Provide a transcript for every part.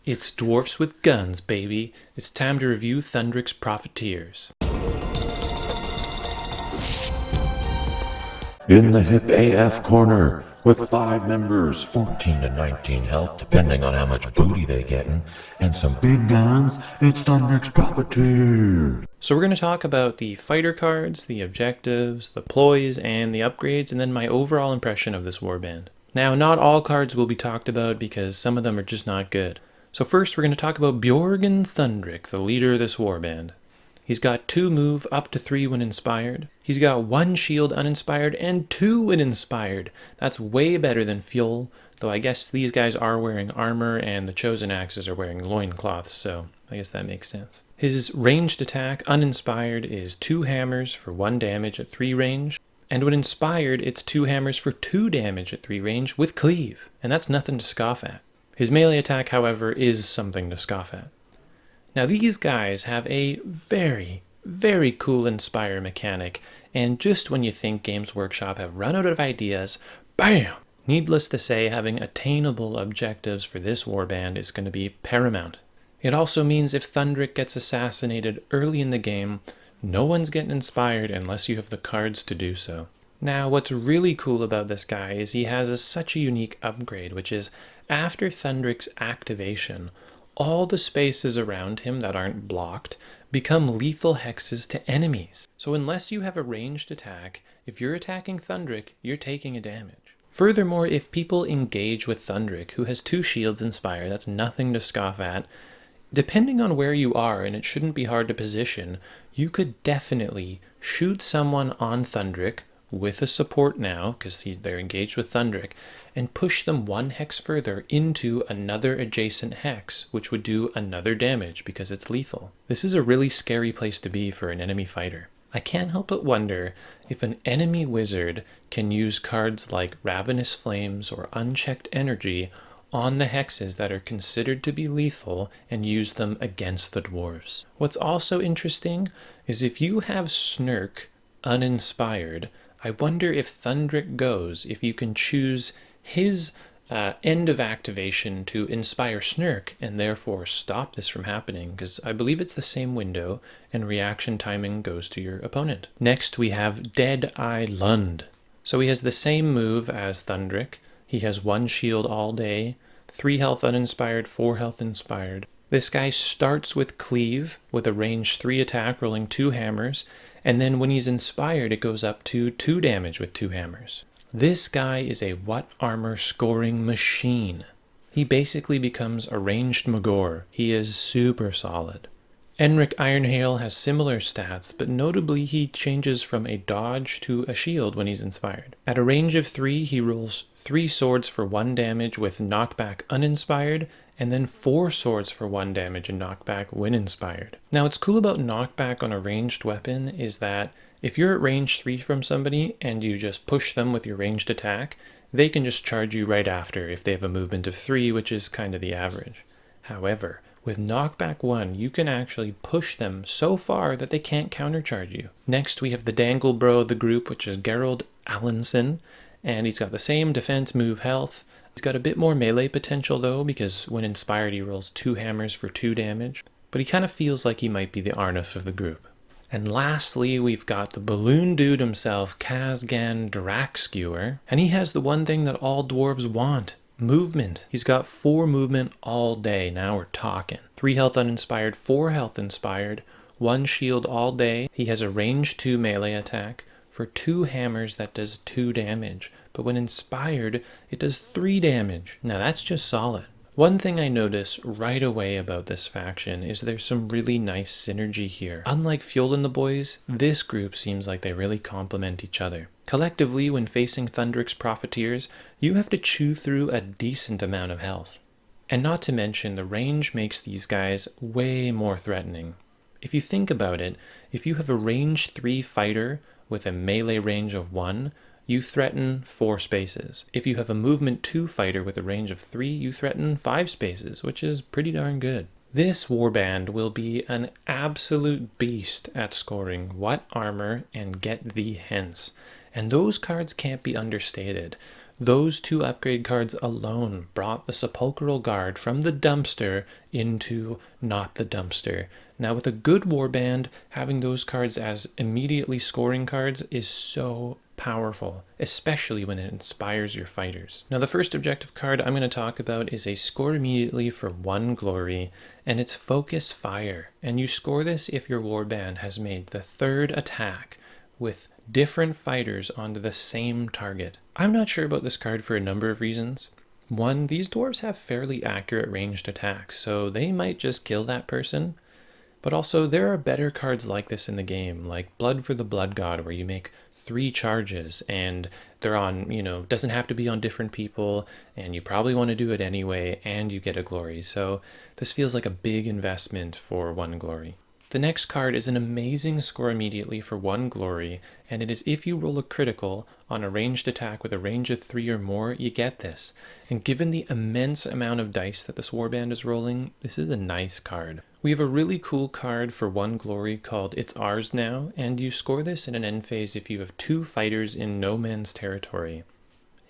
It's dwarfs with guns, baby. It's time to review Thundrik's Profiteers. In the hip AF corner, with 5 members, 14 to 19 health, depending on how much booty they gettin', and some big guns, it's Thundrik's Profiteers. So we're going to talk about the fighter cards, the objectives, the ploys, and the upgrades, and then my overall impression of this warband. Now, not all cards will be talked about because some of them are just not good. So first, we're going to talk about Bjorgen Thundrik, the leader of this warband. He's got 2 move, up to 3 when inspired. He's got 1 shield uninspired and 2 when inspired. That's way better than Fuel, though I guess these guys are wearing armor and the Chosen Axes are wearing loincloths, so I guess that makes sense. His ranged attack, uninspired, is 2 hammers for 1 damage at 3 range. And when inspired, it's 2 hammers for 2 damage at 3 range with cleave. And that's nothing to scoff at. His melee attack, however, is something to scoff at. Now these guys have a very, very cool Inspire mechanic, and just when you think Games Workshop have run out of ideas, BAM! Needless to say, having attainable objectives for this warband is going to be paramount. It also means if Thundrik gets assassinated early in the game, no one's getting inspired unless you have the cards to do so. Now, what's really cool about this guy is he has such a unique upgrade, which is after Thundrik's activation, all the spaces around him that aren't blocked become lethal hexes to enemies. So unless you have a ranged attack, if you're attacking Thundrik, you're taking a damage. Furthermore, if people engage with Thundrik, who has 2 shields inspire, that's nothing to scoff at, depending on where you are, and it shouldn't be hard to position, you could definitely shoot someone on Thundrik with a support now, because they're engaged with Thundrik, and push them 1 hex further into another adjacent hex, which would do another damage because it's lethal. This is a really scary place to be for an enemy fighter. I can't help but wonder if an enemy wizard can use cards like Ravenous Flames or Unchecked Energy on the hexes that are considered to be lethal and use them against the dwarves. What's also interesting is if you have Snurk uninspired, I wonder if Thundrik goes, if you can choose his end of activation to inspire Snurk and therefore stop this from happening, because I believe it's the same window and reaction timing goes to your opponent. Next we have Dead Eye Lund. So he has the same move as Thundrik. He has 1 shield all day, 3 health uninspired, 4 health inspired. This guy starts with Cleave with a range 3 attack, rolling 2 hammers, and then when he's inspired, it goes up to 2 damage with 2 hammers. This guy is a What Armor scoring machine. He basically becomes a ranged Magor. He is super solid. Enric Ironhail has similar stats, but notably he changes from a dodge to a shield when he's inspired. At a range of 3, he rolls 3 swords for 1 damage with knockback uninspired, and then 4 swords for 1 damage and knockback when inspired. Now what's cool about knockback on a ranged weapon is that if you're at range 3 from somebody and you just push them with your ranged attack, they can just charge you right after if they have a movement of 3, which is kind of the average. However, with knockback 1, you can actually push them so far that they can't countercharge you. Next, we have the Dangle Bro of the group, which is Gerald Allanson, and he's got the same defense, move, health. He's got a bit more melee potential though, because when inspired he rolls 2 hammers for 2 damage, but he kind of feels like he might be the Arnif of the group. And lastly, we've got the balloon dude himself, Kazgan Drakskewer, and he has the one thing that all dwarves want. Movement. He's got 4 movement all day. Now we're talking. 3 health uninspired, 4 health inspired, 1 shield all day. He has a range 2 melee attack for 2 hammers that does 2 damage. But when inspired, it does 3 damage. Now that's just solid. One thing I notice right away about this faction is there's some really nice synergy here. Unlike Fuel and the boys, this group seems like they really complement each other. Collectively, when facing Thundrik's Profiteers, you have to chew through a decent amount of health. And not to mention, the range makes these guys way more threatening. If you think about it, if you have a range 3 fighter with a melee range of 1, you threaten 4 spaces. If you have a movement 2 fighter with a range of 3, you threaten 5 spaces, which is pretty darn good. This warband will be an absolute beast at scoring What Armor and Get Thee Hence. And those cards can't be understated. Those two upgrade cards alone brought the Sepulchral Guard from the dumpster into not the dumpster. Now with a good warband, having those cards as immediately scoring cards is so powerful, especially when it inspires your fighters. Now the first objective card I'm going to talk about is a score immediately for 1 glory, and it's Focus Fire. And you score this if your warband has made the 3rd attack with different fighters onto the same target. I'm not sure about this card for a number of reasons. One, these dwarves have fairly accurate ranged attacks, so they might just kill that person. But also, there are better cards like this in the game, like Blood for the Blood God, where you make 3 charges, and they're on, doesn't have to be on different people, and you probably want to do it anyway, and you get a glory. So this feels like a big investment for 1 glory. The next card is an amazing score immediately for 1 glory, and it is if you roll a critical on a ranged attack with a range of 3 or more, you get this. And given the immense amount of dice that this warband is rolling, this is a nice card. We have a really cool card for 1 glory called It's Ours Now, and you score this in an end phase if you have 2 fighters in no man's territory.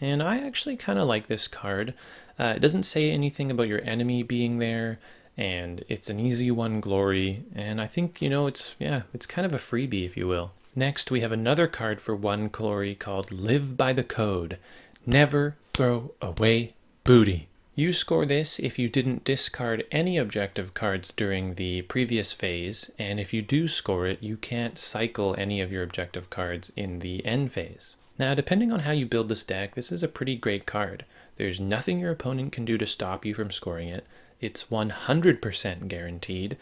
And I actually kind of like this card. It doesn't say anything about your enemy being there, and it's an easy 1 glory, and I think, it's kind of a freebie, if you will. Next, we have another card for 1 glory called Live by the Code. Never throw away booty. You score this if you didn't discard any objective cards during the previous phase, and if you do score it, you can't cycle any of your objective cards in the end phase. Now, depending on how you build this deck, this is a pretty great card. There's nothing your opponent can do to stop you from scoring it. It's 100% guaranteed.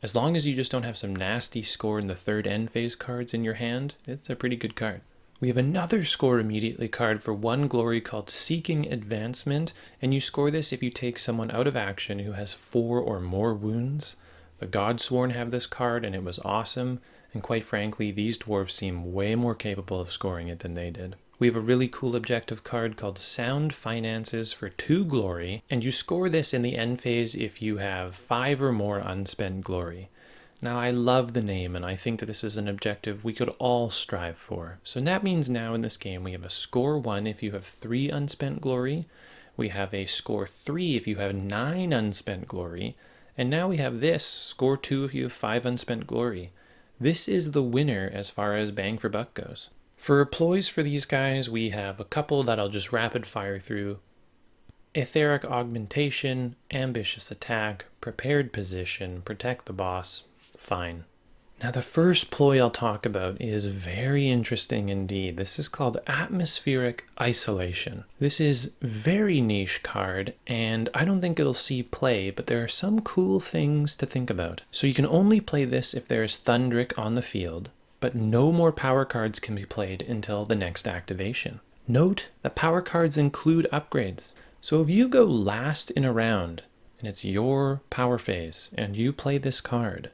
As long as you just don't have some nasty score in the 3rd end phase cards in your hand, it's a pretty good card. We have another score immediately card for 1 glory called Seeking Advancement, and you score this if you take someone out of action who has 4 or more wounds. The Godsworn have this card, and it was awesome, and quite frankly, these dwarves seem way more capable of scoring it than they did. We have a really cool objective card called Sound Finances for 2 glory, and you score this in the end phase if you have 5 or more unspent glory. Now, I love the name, and I think that this is an objective we could all strive for. So that means now in this game we have a score 1 if you have 3 unspent glory, we have a score 3 if you have 9 unspent glory, and now we have this, score 2 if you have 5 unspent glory. This is the winner as far as bang for buck goes. For ploys for these guys, we have a couple that I'll just rapid fire through. Etheric Augmentation, Ambitious Attack, Prepared Position, Protect the Boss. Fine. Now the first ploy I'll talk about is very interesting indeed. This is called Atmospheric Isolation. This is very niche card, and I don't think it'll see play, but there are some cool things to think about. So you can only play this if there is Thundrik on the field, but no more power cards can be played until the next activation. Note that power cards include upgrades. So if you go last in a round, and it's your power phase, and you play this card,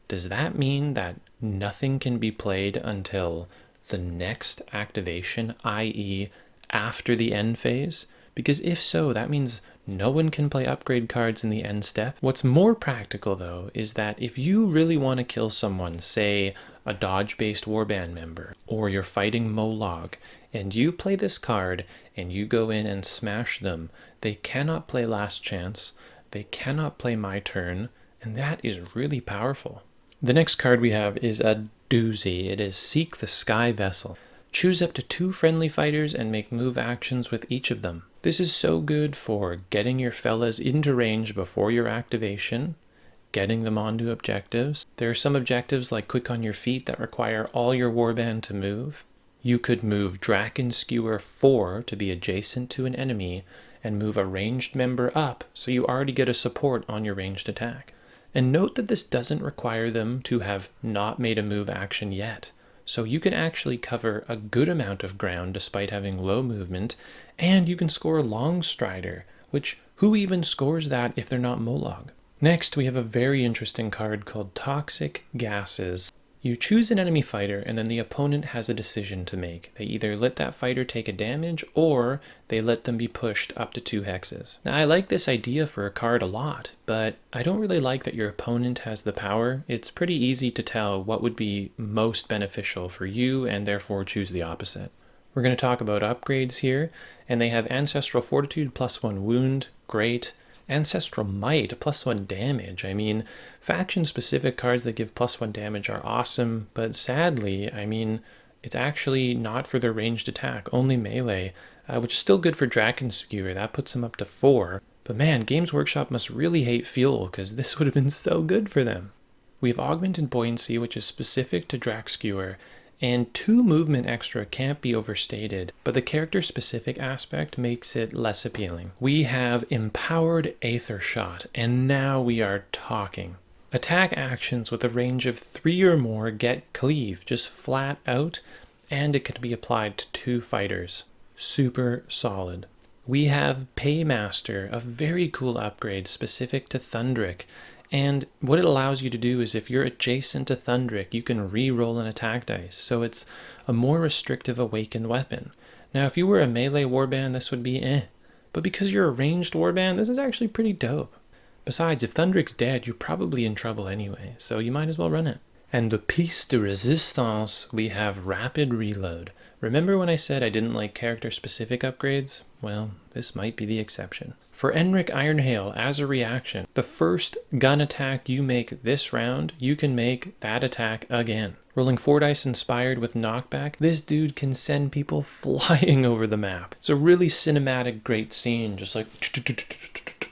does that mean that nothing can be played until the next activation, i.e. after the end phase? Because if so, that means no one can play upgrade cards in the end step. What's more practical, though, is that if you really want to kill someone, say a dodge-based warband member, or you're fighting Molag, and you play this card, and you go in and smash them, they cannot play Last Chance, they cannot play My Turn, and that is really powerful. The next card we have is a doozy. It is Seek the Sky Vessel. Choose up to 2 friendly fighters and make move actions with each of them. This is so good for getting your fellas into range before your activation, getting them onto objectives. There are some objectives like Quick on Your Feet that require all your warband to move. You could move Draken Skewer 4 to be adjacent to an enemy and move a ranged member up so you already get a support on your ranged attack. And note that this doesn't require them to have not made a move action yet. So you can actually cover a good amount of ground despite having low movement, and you can score Long Strider, which who even scores that if they're not Molag? Next, we have a very interesting card called Toxic Gases. You choose an enemy fighter, and then the opponent has a decision to make. They either let that fighter take a damage, or they let them be pushed up to 2 hexes. Now, I like this idea for a card a lot, but I don't really like that your opponent has the power. It's pretty easy to tell what would be most beneficial for you, and therefore choose the opposite. We're going to talk about upgrades here, and they have Ancestral Fortitude +1 wound, great. Ancestral Might, +1 damage. I mean, faction-specific cards that give +1 damage are awesome, but sadly, I mean, it's actually not for their ranged attack, only melee, which is still good for Draken Skewer. That puts them up to 4. But man, Games Workshop must really hate fuel, because this would have been so good for them. We have Augmented Buoyancy, which is specific to Drac Skewer, and 2 movement extra can't be overstated, but the character-specific aspect makes it less appealing. We have Empowered Aether Shot, and now we are talking. Attack actions with a range of 3 or more get cleave, just flat out, and it can be applied to 2 fighters. Super solid. We have Paymaster, a very cool upgrade specific to Thundrik. And what it allows you to do is if you're adjacent to Thundrik, you can re-roll an attack dice. So it's a more restrictive awakened weapon. Now, if you were a melee warband, this would be eh. But because you're a ranged warband, this is actually pretty dope. Besides, if Thundrik's dead, you're probably in trouble anyway, so you might as well run it. And the piece de resistance, we have Rapid Reload. Remember when I said I didn't like character-specific upgrades? Well, this might be the exception. For Enric Ironhail, as a reaction, the first gun attack you make this round, you can make that attack again. Rolling 4 dice inspired with knockback, this dude can send people flying over the map. It's a really cinematic, great scene, just like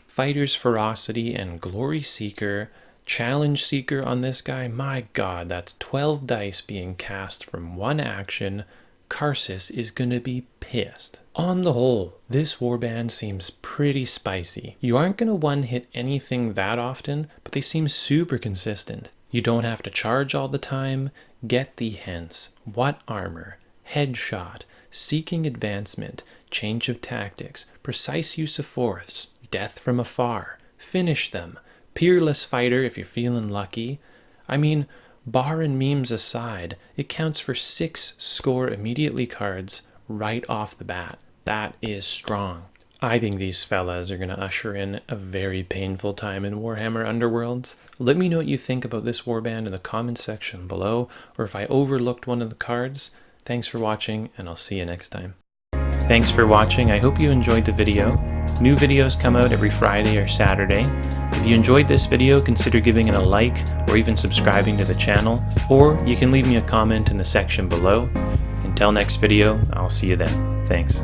Fighter's Ferocity and Glory Seeker. Challenge Seeker on this guy, my god, that's 12 dice being cast from 1 action. Karsus is gonna be pissed. On the whole, this warband seems pretty spicy. You aren't gonna one-hit anything that often, but they seem super consistent. You don't have to charge all the time. Get the hints. What armor? Headshot. Seeking advancement. Change of tactics. Precise use of force. Death from afar. Finish them. Peerless fighter if you're feeling lucky. I mean, bar and memes aside, it counts for 6 score immediately cards right off the bat. That is strong. I think these fellas are going to usher in a very painful time in Warhammer Underworlds. Let me know what you think about this warband in the comments section below, or if I overlooked one of the cards. Thanks for watching, and I'll see you next time. Thanks for watching. I hope you enjoyed the video. New videos come out every Friday or Saturday. If you enjoyed this video, consider giving it a like or even subscribing to the channel, or you can leave me a comment in the section below. Until next video, I'll see you then. Thanks.